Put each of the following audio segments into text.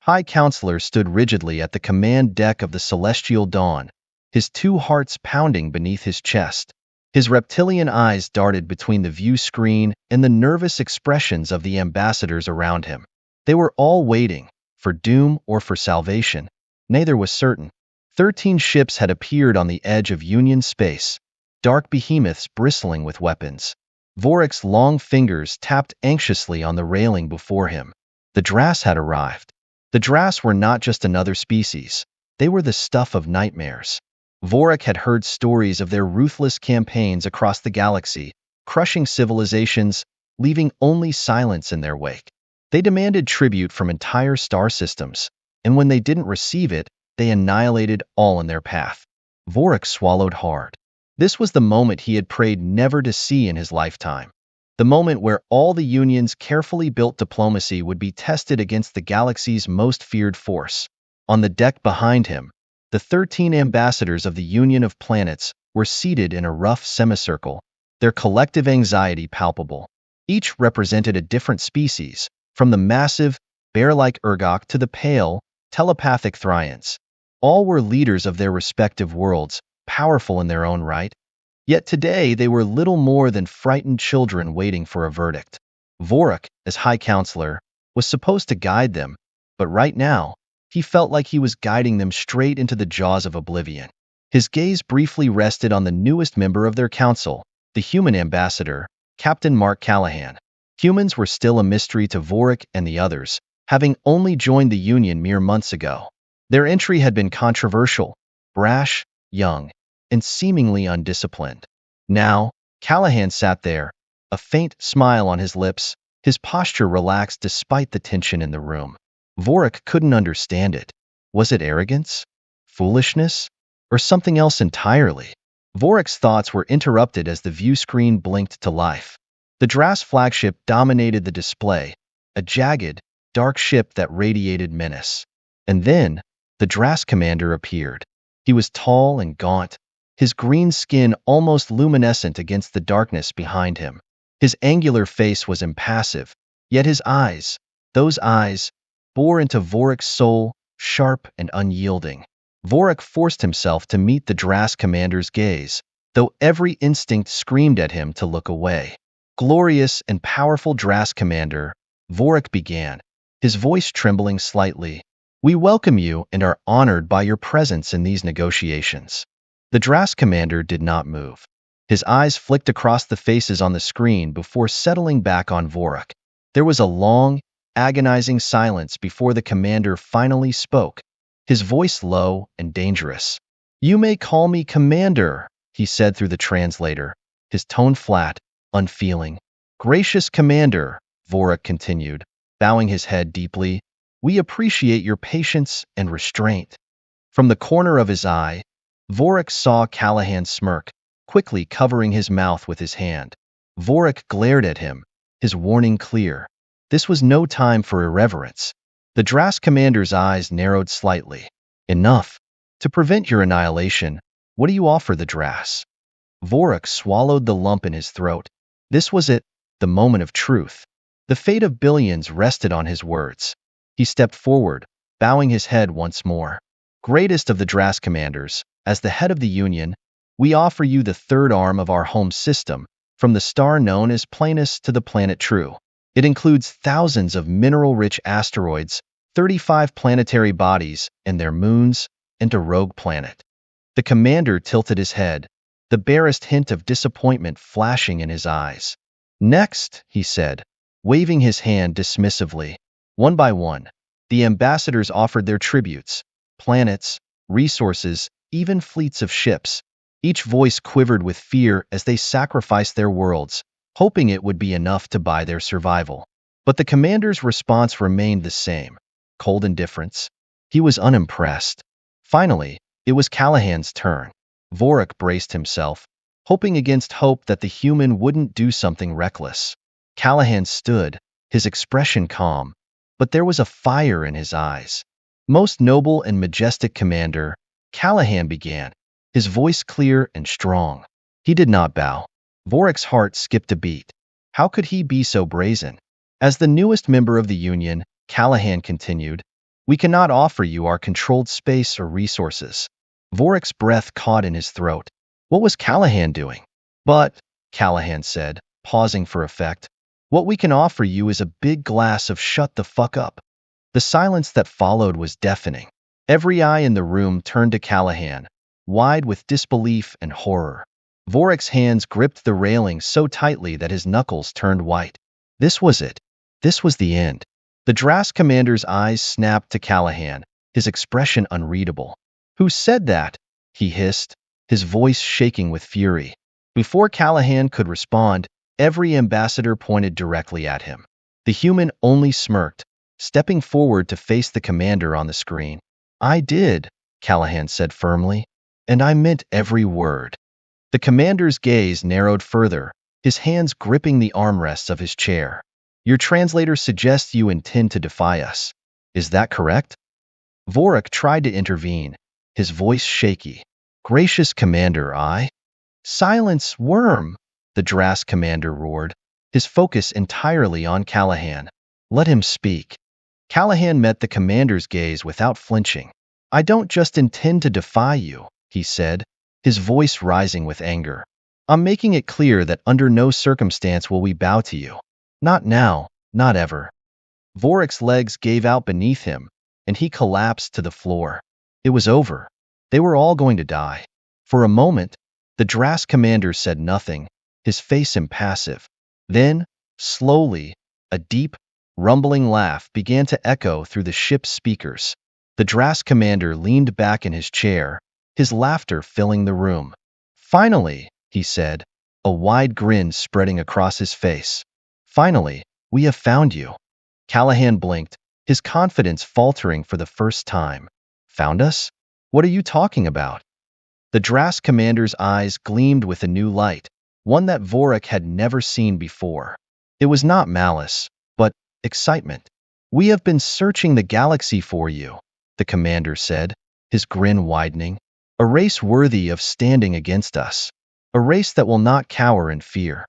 High Counselor stood rigidly at the command deck of the Celestial Dawn, his two hearts pounding beneath his chest. His reptilian eyes darted between the view screen and the nervous expressions of the ambassadors around him. They were all waiting, for doom or for salvation. Neither was certain. 13 ships had appeared on the edge of Union space, dark behemoths bristling with weapons. Vorik's long fingers tapped anxiously on the railing before him. The Dras had arrived. The Dras were not just another species. They were the stuff of nightmares. Vorik had heard stories of their ruthless campaigns across the galaxy, crushing civilizations, leaving only silence in their wake. They demanded tribute from entire star systems, and when they didn't receive it, they annihilated all in their path. Vorik swallowed hard. This was the moment he had prayed never to see in his lifetime. The moment where all the Union's carefully built diplomacy would be tested against the galaxy's most feared force. On the deck behind him, the 13 ambassadors of the Union of Planets were seated in a rough semicircle, their collective anxiety palpable. Each represented a different species, from the massive, bear-like Urgok to the pale, telepathic Thryans. All were leaders of their respective worlds, powerful in their own right. Yet today they were little more than frightened children waiting for a verdict. Vorik, as High Counselor, was supposed to guide them, but right now, he felt like he was guiding them straight into the jaws of oblivion. His gaze briefly rested on the newest member of their council, the human ambassador, Captain Mark Callahan. Humans were still a mystery to Vorik and the others, having only joined the Union mere months ago. Their entry had been controversial, brash, young, and seemingly undisciplined. Now, Callahan sat there, a faint smile on his lips, his posture relaxed despite the tension in the room. Vorik couldn't understand it. Was it arrogance? Foolishness? Or something else entirely? Vorik's thoughts were interrupted as the view screen blinked to life. The Dras flagship dominated the display, a jagged, dark ship that radiated menace. And then, the Dras commander appeared. He was tall and gaunt, his green skin almost luminescent against the darkness behind him. His angular face was impassive, yet his eyes, those eyes, bore into Vorik's soul, sharp and unyielding. Vorik forced himself to meet the Dras commander's gaze, though every instinct screamed at him to look away. Glorious and powerful Dras commander, Vorik began, his voice trembling slightly. We welcome you and are honored by your presence in these negotiations. The Dras commander did not move. His eyes flicked across the faces on the screen before settling back on Vorik. There was a long, agonizing silence before the commander finally spoke, his voice low and dangerous. You may call me Commander, he said through the translator, his tone flat, unfeeling. Gracious Commander, Vorik continued, bowing his head deeply, we appreciate your patience and restraint. From the corner of his eye, Vorik saw Callahan smirk, quickly covering his mouth with his hand. Vorik glared at him, his warning clear. This was no time for irreverence. The Dras commander's eyes narrowed slightly. Enough. To prevent your annihilation, what do you offer the Dras? Vorik swallowed the lump in his throat. This was it, the moment of truth. The fate of billions rested on his words. He stepped forward, bowing his head once more. Greatest of the Dras commanders, as the head of the Union, we offer you the third arm of our home system, from the star known as Planus to the planet True. It includes thousands of mineral-rich asteroids, 35 planetary bodies and their moons, and a rogue planet. The commander tilted his head, the barest hint of disappointment flashing in his eyes. Next, he said, waving his hand dismissively. One by one, the ambassadors offered their tributes, planets, resources, even fleets of ships. Each voice quivered with fear as they sacrificed their worlds, hoping it would be enough to buy their survival. But the commander's response remained the same, cold indifference. He was unimpressed. Finally, it was Callahan's turn. Vorik braced himself, hoping against hope that the human wouldn't do something reckless. Callahan stood, his expression calm, but there was a fire in his eyes. Most noble and majestic commander, Callahan began, his voice clear and strong. He did not bow. Vorik's heart skipped a beat. How could he be so brazen? As the newest member of the Union, Callahan continued, We cannot offer you our controlled space or resources. Vorik's breath caught in his throat. What was Callahan doing? But, Callahan said, pausing for effect, what we can offer you is a big glass of shut the fuck up. The silence that followed was deafening. Every eye in the room turned to Callahan, wide with disbelief and horror. Vorik's hands gripped the railing so tightly that his knuckles turned white. This was it. This was the end. The Drask commander's eyes snapped to Callahan, his expression unreadable. Who said that? He hissed, his voice shaking with fury. Before Callahan could respond, every ambassador pointed directly at him. The human only smirked, stepping forward to face the commander on the screen. I did, Callahan said firmly, and I meant every word. The commander's gaze narrowed further, his hands gripping the armrests of his chair. Your translator suggests you intend to defy us. Is that correct? Vorik tried to intervene, his voice shaky. Gracious commander, I... Silence, worm! The Drask commander roared, his focus entirely on Callahan. Let him speak. Callahan met the commander's gaze without flinching. I don't just intend to defy you, he said, his voice rising with anger. I'm making it clear that under no circumstance will we bow to you. Not now, not ever. Vorik's legs gave out beneath him, and he collapsed to the floor. It was over. They were all going to die. For a moment, the Drask commander said nothing, his face impassive. Then, slowly, a deep, rumbling laugh began to echo through the ship's speakers. The Drask commander leaned back in his chair, his laughter filling the room. Finally, he said, a wide grin spreading across his face. Finally, we have found you. Callahan blinked, his confidence faltering for the first time. Found us? What are you talking about? The Drask commander's eyes gleamed with a new light, one that Vorik had never seen before. It was not malice, but excitement. We have been searching the galaxy for you, the commander said, his grin widening. A race worthy of standing against us. A race that will not cower in fear.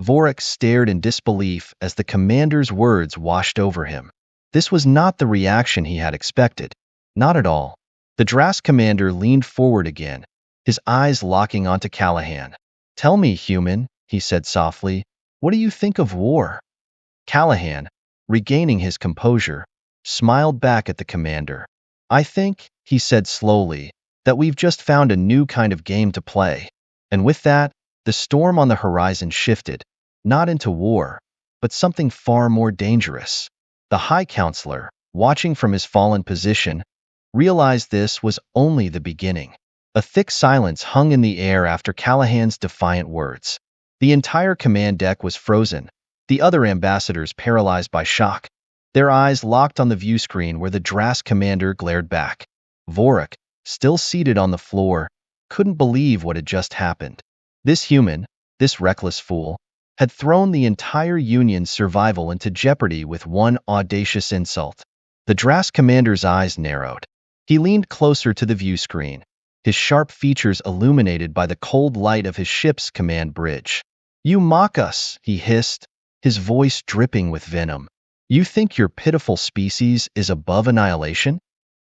Vorik stared in disbelief as the commander's words washed over him. This was not the reaction he had expected. Not at all. The Drask commander leaned forward again, his eyes locking onto Callahan. Tell me, human, he said softly, what do you think of war? Callahan, regaining his composure, smiled back at the commander. I think, he said slowly, that we've just found a new kind of game to play. And with that, the storm on the horizon shifted, not into war, but something far more dangerous. The High Counselor, watching from his fallen position, realized this was only the beginning. A thick silence hung in the air after Callahan's defiant words. The entire command deck was frozen, the other ambassadors paralyzed by shock, their eyes locked on the view screen where the Drask commander glared back. Vorik, still seated on the floor, couldn't believe what had just happened. This human, this reckless fool, had thrown the entire Union's survival into jeopardy with one audacious insult. The Drask commander's eyes narrowed. He leaned closer to the view screen, his sharp features illuminated by the cold light of his ship's command bridge. You mock us, he hissed, his voice dripping with venom. You think your pitiful species is above annihilation?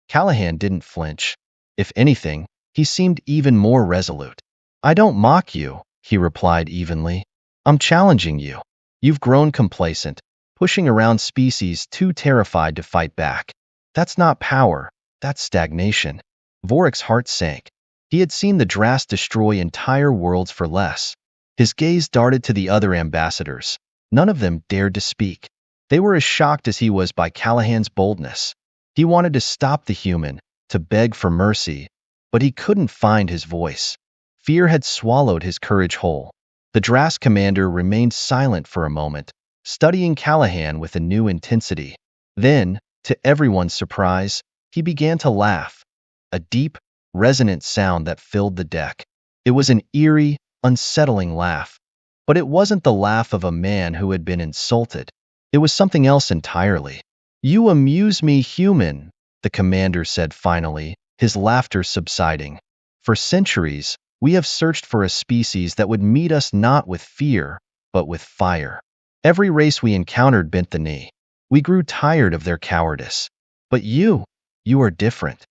Callahan didn't flinch. If anything, he seemed even more resolute. I don't mock you, he replied evenly. I'm challenging you. You've grown complacent, pushing around species too terrified to fight back. That's not power, that's stagnation. Vorik's heart sank. He had seen the Drask destroy entire worlds for less. His gaze darted to the other ambassadors. None of them dared to speak. They were as shocked as he was by Callahan's boldness. He wanted to stop the human, to beg for mercy, but he couldn't find his voice. Fear had swallowed his courage whole. The Drask commander remained silent for a moment, studying Callahan with a new intensity. Then, to everyone's surprise, he began to laugh, a deep, resonant sound that filled the deck. It was an eerie, unsettling laugh, but it wasn't the laugh of a man who had been insulted. It was something else entirely. You amuse me, human, the commander said finally, his laughter subsiding. For centuries, we have searched for a species that would meet us not with fear, but with fire. Every race we encountered bent the knee. We grew tired of their cowardice. But you are different.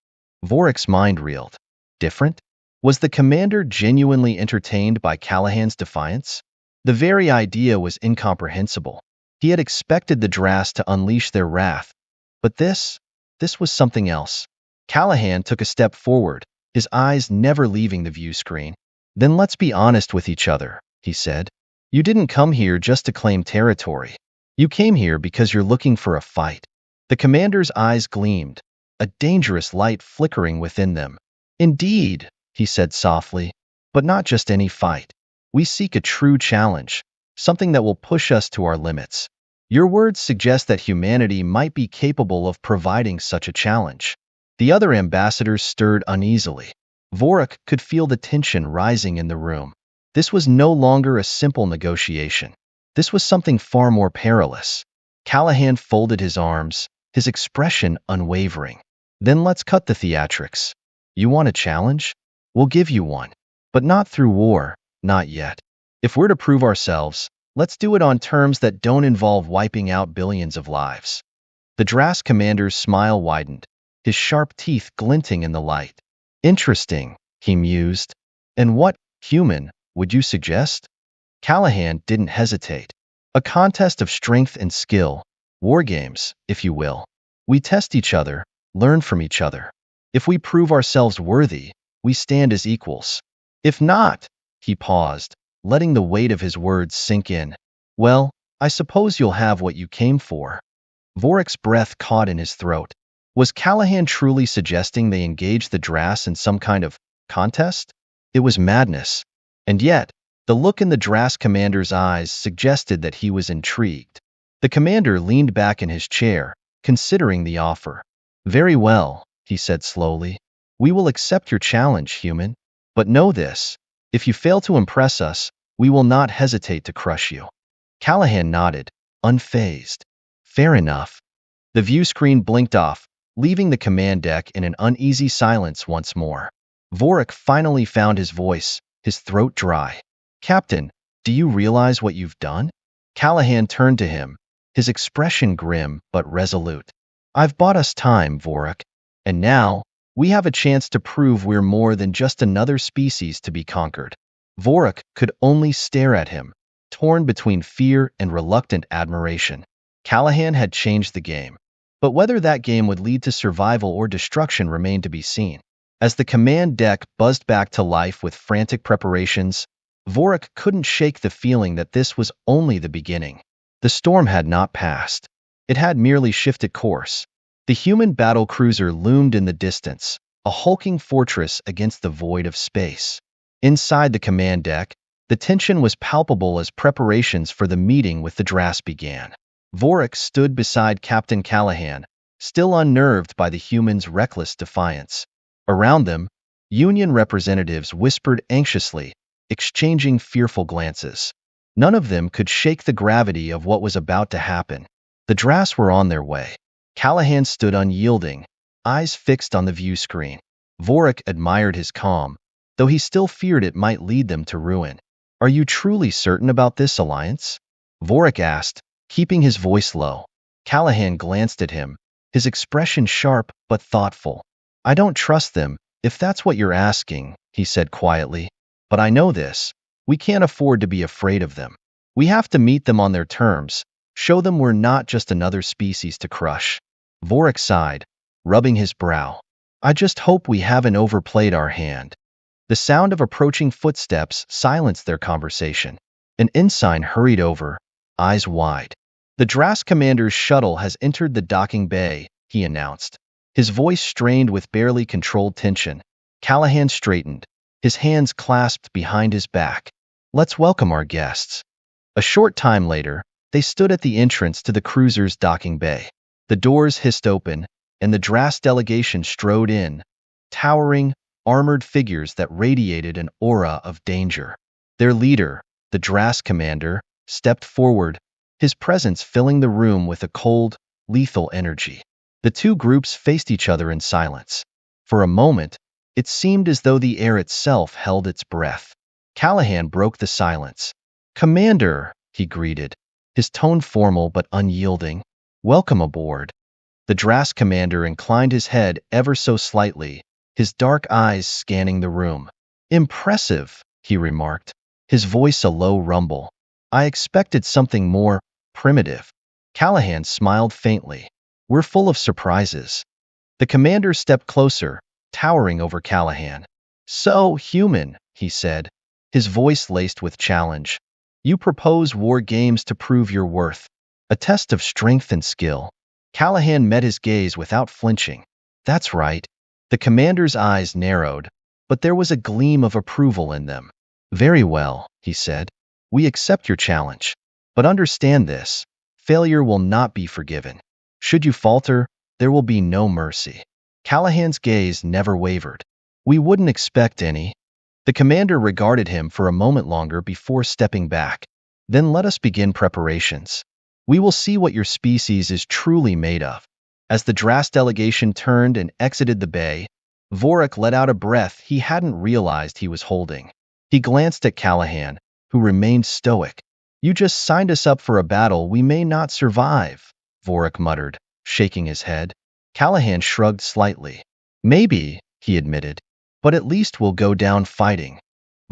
Vorik's mind reeled. Different? Was the commander genuinely entertained by Callahan's defiance? The very idea was incomprehensible. He had expected the Drass to unleash their wrath. But this was something else. Callahan took a step forward, his eyes never leaving the view screen. Then let's be honest with each other, he said. You didn't come here just to claim territory. You came here because you're looking for a fight. The commander's eyes gleamed, a dangerous light flickering within them. Indeed, he said softly, but not just any fight. We seek a true challenge, something that will push us to our limits. Your words suggest that humanity might be capable of providing such a challenge. The other ambassadors stirred uneasily. Vorik could feel the tension rising in the room. This was no longer a simple negotiation. This was something far more perilous. Callahan folded his arms, his expression unwavering. Then let's cut the theatrics. You want a challenge? We'll give you one. But not through war, not yet. If we're to prove ourselves, let's do it on terms that don't involve wiping out billions of lives. The Drass commander's smile widened, his sharp teeth glinting in the light. Interesting, he mused. And what, human, would you suggest? Callahan didn't hesitate. A contest of strength and skill, war games, if you will. We test each other, learn from each other. If we prove ourselves worthy, we stand as equals. If not, he paused, letting the weight of his words sink in. Well, I suppose you'll have what you came for. Vorik's breath caught in his throat. Was Callahan truly suggesting they engage the Drass in some kind of contest? It was madness. And yet, the look in the Drass commander's eyes suggested that he was intrigued. The commander leaned back in his chair, considering the offer. Very well, he said slowly. We will accept your challenge, human. But know this, if you fail to impress us, we will not hesitate to crush you. Callahan nodded, unfazed. Fair enough. The view screen blinked off, leaving the command deck in an uneasy silence once more. Vorik finally found his voice, his throat dry. Captain, do you realize what you've done? Callahan turned to him, his expression grim but resolute. I've bought us time, Vorik. And now, we have a chance to prove we're more than just another species to be conquered. Vorik could only stare at him, torn between fear and reluctant admiration. Callahan had changed the game. But whether that game would lead to survival or destruction remained to be seen. As the command deck buzzed back to life with frantic preparations, Vorik couldn't shake the feeling that this was only the beginning. The storm had not passed. It had merely shifted course. The human battle cruiser loomed in the distance, a hulking fortress against the void of space. Inside the command deck, the tension was palpable as preparations for the meeting with the Drass began. Vorik stood beside Captain Callahan, still unnerved by the humans' reckless defiance. Around them, Union representatives whispered anxiously, exchanging fearful glances. None of them could shake the gravity of what was about to happen. The Drass were on their way. Callahan stood unyielding, eyes fixed on the view screen. Vorik admired his calm, though he still feared it might lead them to ruin. Are you truly certain about this alliance? Vorik asked, keeping his voice low. Callahan glanced at him, his expression sharp but thoughtful. I don't trust them, if that's what you're asking, he said quietly. But I know this. We can't afford to be afraid of them. We have to meet them on their terms, show them we're not just another species to crush. Vorik sighed, rubbing his brow. I just hope we haven't overplayed our hand. The sound of approaching footsteps silenced their conversation. An ensign hurried over, eyes wide. The Drass commander's shuttle has entered the docking bay, he announced. His voice strained with barely controlled tension. Callahan straightened, his hands clasped behind his back. Let's welcome our guests. A short time later, they stood at the entrance to the cruiser's docking bay. The doors hissed open, and the Drass delegation strode in, towering, armored figures that radiated an aura of danger. Their leader, the Drass commander, stepped forward, his presence filling the room with a cold, lethal energy. The two groups faced each other in silence. For a moment, it seemed as though the air itself held its breath. Callahan broke the silence. Commander, he greeted, his tone formal but unyielding. Welcome aboard. The Drask commander inclined his head ever so slightly, his dark eyes scanning the room. Impressive, he remarked, his voice a low rumble. I expected something more primitive. Callahan smiled faintly. We're full of surprises. The commander stepped closer, towering over Callahan. So human, he said, his voice laced with challenge. You propose war games to prove your worth, a test of strength and skill. Callahan met his gaze without flinching. That's right. The commander's eyes narrowed, but there was a gleam of approval in them. Very well, he said. We accept your challenge. But understand this, failure will not be forgiven. Should you falter, there will be no mercy. Callahan's gaze never wavered. We wouldn't expect any. The commander regarded him for a moment longer before stepping back. Then let us begin preparations. We will see what your species is truly made of. As the Drask delegation turned and exited the bay, Vorik let out a breath he hadn't realized he was holding. He glanced at Callahan, who remained stoic. You just signed us up for a battle we may not survive, Vorik muttered, shaking his head. Callahan shrugged slightly. Maybe, he admitted, but at least we'll go down fighting.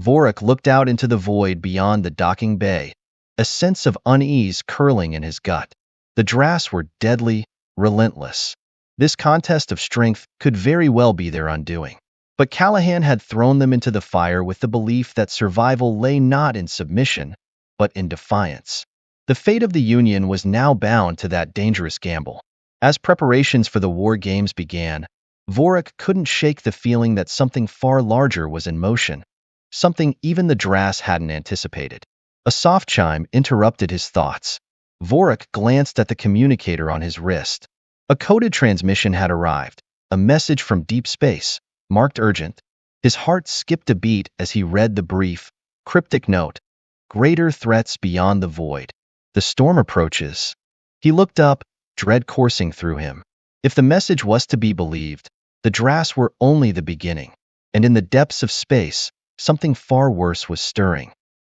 Vorik looked out into the void beyond the docking bay, a sense of unease curling in his gut. The Drask were deadly, relentless. This contest of strength could very well be their undoing. But Callahan had thrown them into the fire with the belief that survival lay not in submission, but in defiance. The fate of the Union was now bound to that dangerous gamble. As preparations for the war games began, Vorik couldn't shake the feeling that something far larger was in motion, something even the Drask hadn't anticipated. A soft chime interrupted his thoughts. Vorik glanced at the communicator on his wrist. A coded transmission had arrived, a message from deep space, marked urgent. His heart skipped a beat as he read the brief, cryptic note. Greater threats beyond the void. The storm approaches. He looked up, dread coursing through him. If the message was to be believed, the Drask were only the beginning, and in the depths of space, something far worse was stirring.